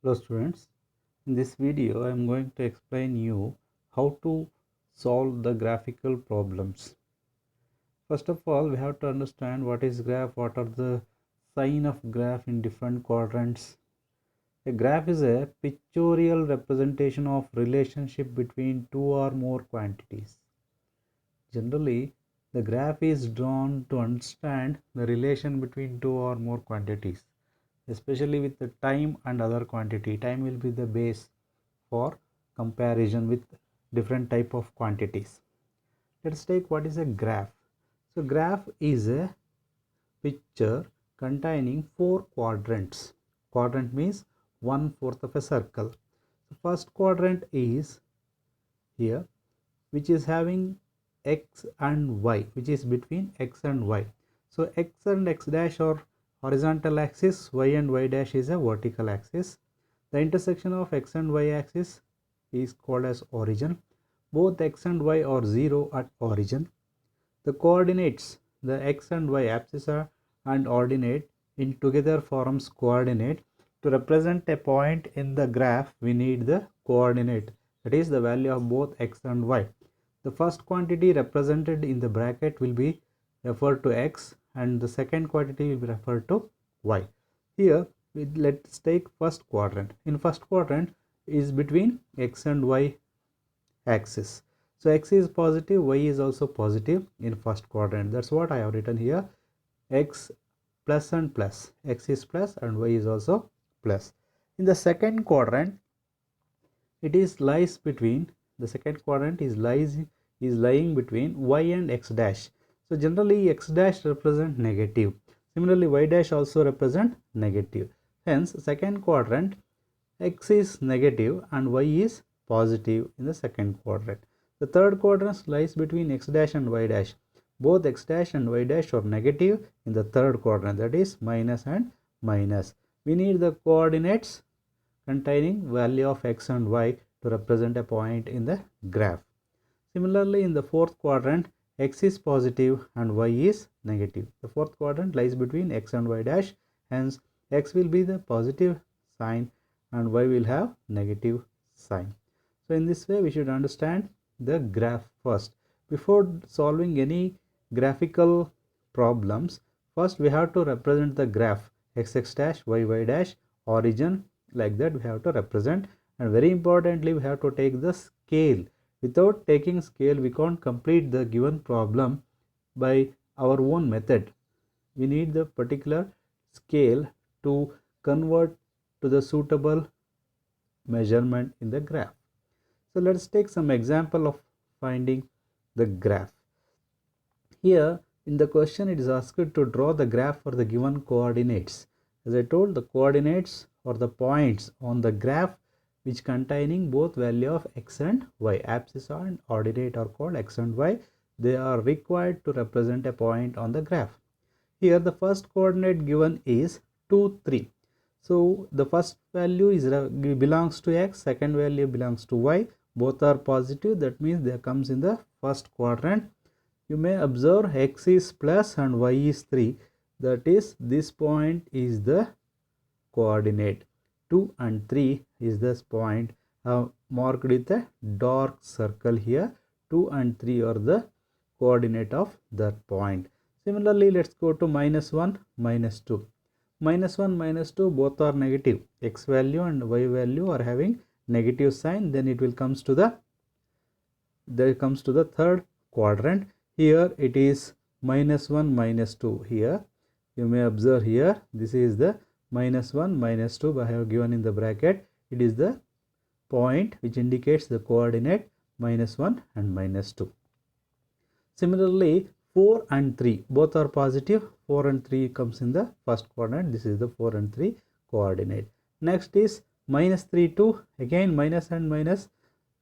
Hello students, in this video I am going to explain you how to solve the graphical problems. First of all, we have to understand what is graph, what are the sign of graph in different quadrants. A graph is a pictorial representation of relationship between two or more quantities. Generally, the graph is drawn to understand the relation between two or more quantities, especially with the time and other quantity. Time will be the base for comparison with different type of quantities. Let's take what is a graph. So graph is a picture containing four quadrants. Quadrant means 1/4 of a circle. The first quadrant is here, which is having x and y, which is between x and y. So x and x dash are horizontal axis, y and y dash is a vertical axis. The intersection of x and y axis is called as origin. Both x and y are 0 at origin. The coordinates, the x and y, abscissa and ordinate, in together forms coordinate. To represent a point in the graph, we need the coordinate, that is the value of both x and y. The first quantity represented in the bracket will be referred to x and the second quantity will be referred to y. Here let's take first quadrant. In first quadrant is between x and y axis. So x is positive, y is also positive in first quadrant. That's what I have written here. X plus and plus. X is plus and y is also plus. In the second quadrant, it is lies between, the second quadrant is lying between y and x dash. So generally x dash represent negative. Similarly y dash also represent negative. Hence second quadrant, x is negative and y is positive in the second quadrant. The third quadrant lies between x dash and y dash. Both x dash and y dash are negative in the third quadrant, that is minus and minus. We need the coordinates containing value of x and y to represent a point in the graph. Similarly, in the fourth quadrant, x is positive and y is negative. The fourth quadrant lies between x and y dash, hence x will be the positive sign and y will have negative sign. So in this way we should understand the graph first. Before solving any graphical problems, first we have to represent the graph, x dash, y dash, origin, like that we have to represent. And very importantly, we have to take the scale. Without taking scale, we can't complete the given problem by our own method. We need the particular scale to convert to the suitable measurement in the graph. So let's take some example of finding the graph. Here in the question it is asked to draw the graph for the given coordinates. As I told, the coordinates or the points on the graph which containing both value of x and y, abscissa and ordinate are called x and y. They are required to represent a point on the graph. Here the first coordinate given is 2, 3. So the first value is belongs to x, second value belongs to y. Both are positive, that means they comes in the first quadrant. You may observe x is plus and y is 3. That is, this point is the coordinate. 2 and 3 is this point marked with a dark circle here. 2 and 3 are the coordinate of that point. Similarly, let's go to -1, -2. -1, -2 both are negative. X value and y value are having negative sign. Then it will comes to the third quadrant. Here it is -1, -2. Here you may observe here this is the -1, -2 I have given in the bracket. It is the point which indicates the coordinate -1 and -2. Similarly, 4 and 3 both are positive. 4 and 3 comes in the first quadrant. This is the 4 and 3 coordinate. Next is -3, 2. Again minus and minus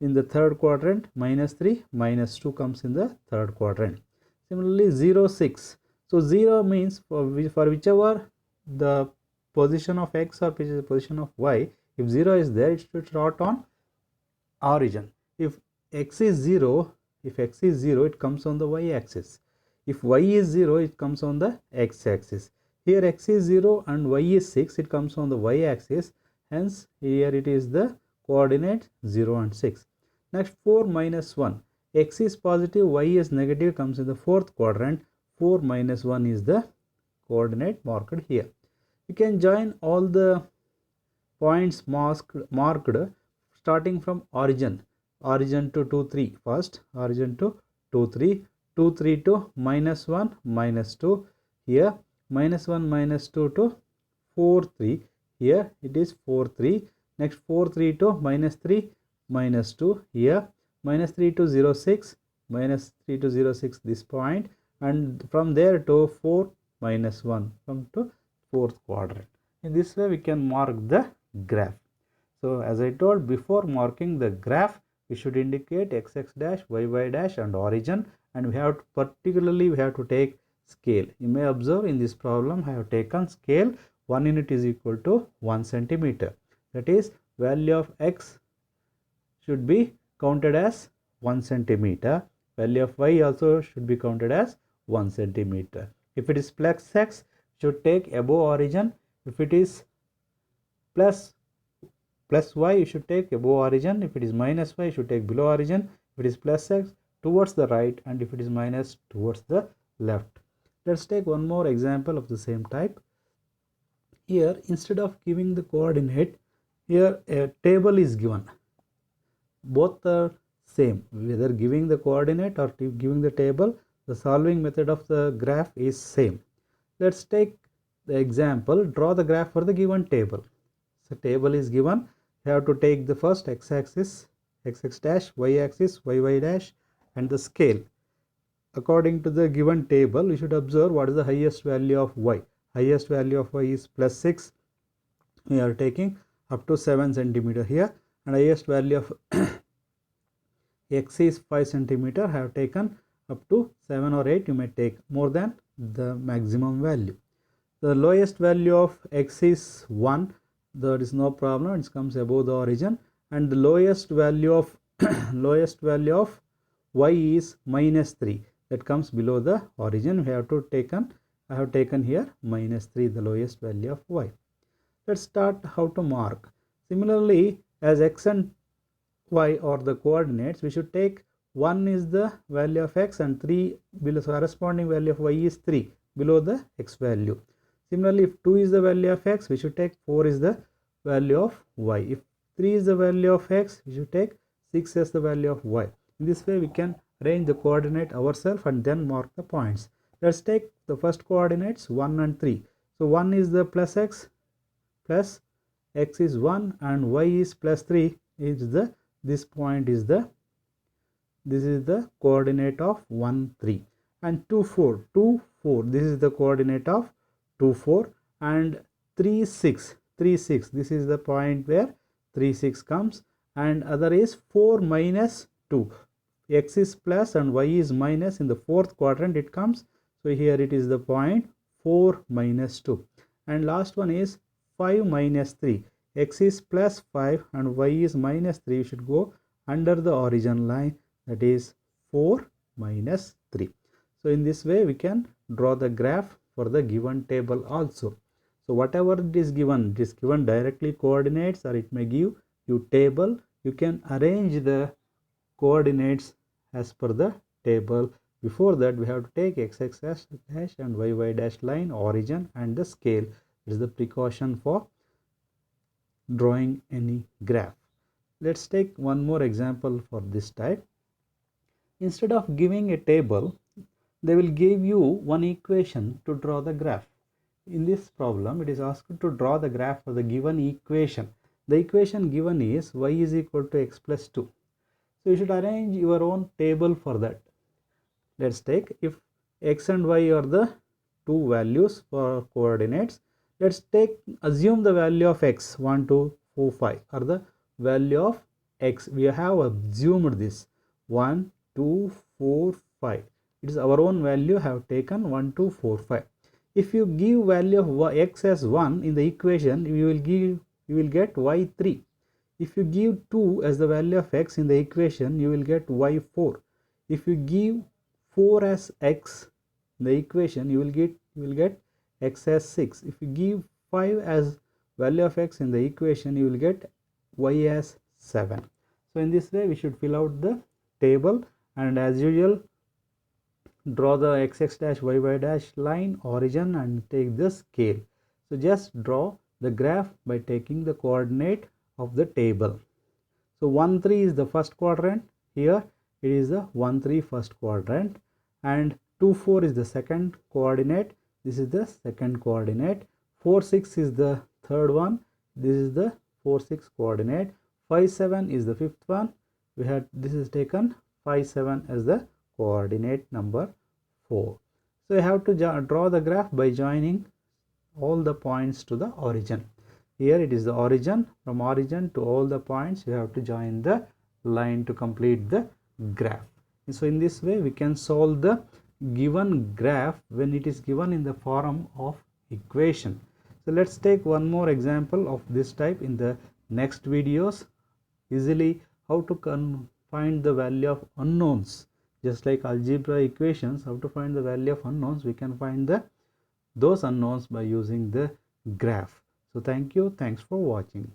in the third quadrant. -3, -2 comes in the third quadrant. Similarly, 0, 6. So 0 means for whichever the position of x or position of y, if 0 is there, it should start on origin. If x is 0, it comes on the y axis. If y is 0, it comes on the x axis. Here x is 0 and y is 6, it comes on the y axis. hence here it is the coordinate 0 and 6. Next 4 minus 1, x is positive, y is negative, comes in the fourth quadrant. 4 minus 1 is the coordinate marked here. You can join all the points marked starting from origin to 2 3 first, origin to 2 3, 2 3 to minus 1 minus 2, here minus 1 minus 2 to 4 3, here it is 4 3. Next 4 3 to minus 3 minus 2, here minus 3 to 0 6, minus 3 to 0 6 this point, and from there to 4 minus 1 from to fourth quadrant. In this way we can mark the graph. So as I told, before marking the graph we should indicate x dash, y dash and origin, and we have to particularly take scale. You may observe in this problem I have taken scale. 1 unit is equal to 1 centimeter. That is, value of x should be counted as 1 centimeter. Value of y also should be counted as 1 centimeter. If it is plus x, should take above origin. If it is plus y, you should take above origin. If it is minus y, you should take below origin. If it is plus x, towards the right, and if it is minus, towards the left. Let's take one more example of the same type. Here, instead of giving the coordinate, here a table is given. Both are same, whether giving the coordinate or giving the table, the solving method of the graph is same. Let's take the example, draw the graph for the given table. So table is given, you have to take the first x-axis, x dash, y-axis, y dash, and the scale. According to the given table, you should observe what is the highest value of y. Highest value of y is plus 6. We are taking up to 7 centimeter here, and highest value of x is 5 centimeter. I have taken up to 7 or 8. You may take more than the maximum value. The lowest value of x is 1. There is no problem, it comes above the origin, and the lowest value of y is minus 3. That comes below the origin. I have taken here minus 3, the lowest value of y. Let's start how to mark. Similarly, as x and y are the coordinates, we should take 1 is the value of x and 3 below, corresponding value of y is 3 below the x value. Similarly, if 2 is the value of x, we should take 4 is the value of y. If 3 is the value of x, we should take 6 as the value of y. In this way, we can arrange the coordinate ourselves and then mark the points. Let's take the first coordinates 1 and 3. So 1 is the plus x is 1 and y is plus 3 is the, this point is the, this is the coordinate of 1 3, and 2 4, this is the coordinate of 2 4, and 3 6, this is the point where 3 6 comes, and other is 4 minus 2. X is plus and y is minus, in the fourth quadrant it comes, so here it is the point 4 minus 2. And last one is 5 minus 3. X is plus 5 and y is minus 3. You should go under the origin line, that is 4 minus 3. So in this way we can draw the graph for the given table also. So whatever it is given directly coordinates, or it may give you table. You can arrange the coordinates as per the table. Before that, we have to take x dash and y dash line, origin, and the scale. It is the precaution for drawing any graph. Let's take one more example for this type. Instead of giving a table, they will give you one equation to draw the graph. In this problem, it is asked to draw the graph for the given equation. The equation given is y is equal to x plus 2. So you should arrange your own table for that. Let's take, if x and y are the two values for coordinates, let's assume the value of x 1 2 4 5 are the value of x. We have assumed this 1 2 4 5. It is our own value. Have taken 1 2 4 5. If you give value of x as 1 in the equation, you will get y 3. If you give 2 as the value of x in the equation, you will get y 4. If you give 4 as x in the equation, you will get x as 6. If you give 5 as value of x in the equation, you will get y as 7. So in this way we should fill out the table, and as usual draw the xx dash yy dash line origin and take the scale. So just draw the graph by taking the coordinate of the table. So 1 3 is the first quadrant, here it is the 1 3 first quadrant, and 2 4 is the second coordinate, this is the second coordinate. 4 6 is the third one, this is the 4 6 coordinate. 5 7 is the fifth one, we had this is taken 5 7 as the coordinate number 4. So you have to draw the graph by joining all the points to the origin. Here it is the origin, from origin to all the points you have to join the line to complete the graph. And so in this way we can solve the given graph when it is given in the form of equation. So let's take one more example of this type in the next videos. Easily how to find the value of unknowns, just like algebra equations, how to find the value of unknowns, we can find those unknowns by using the graph. So thank you, thanks for watching.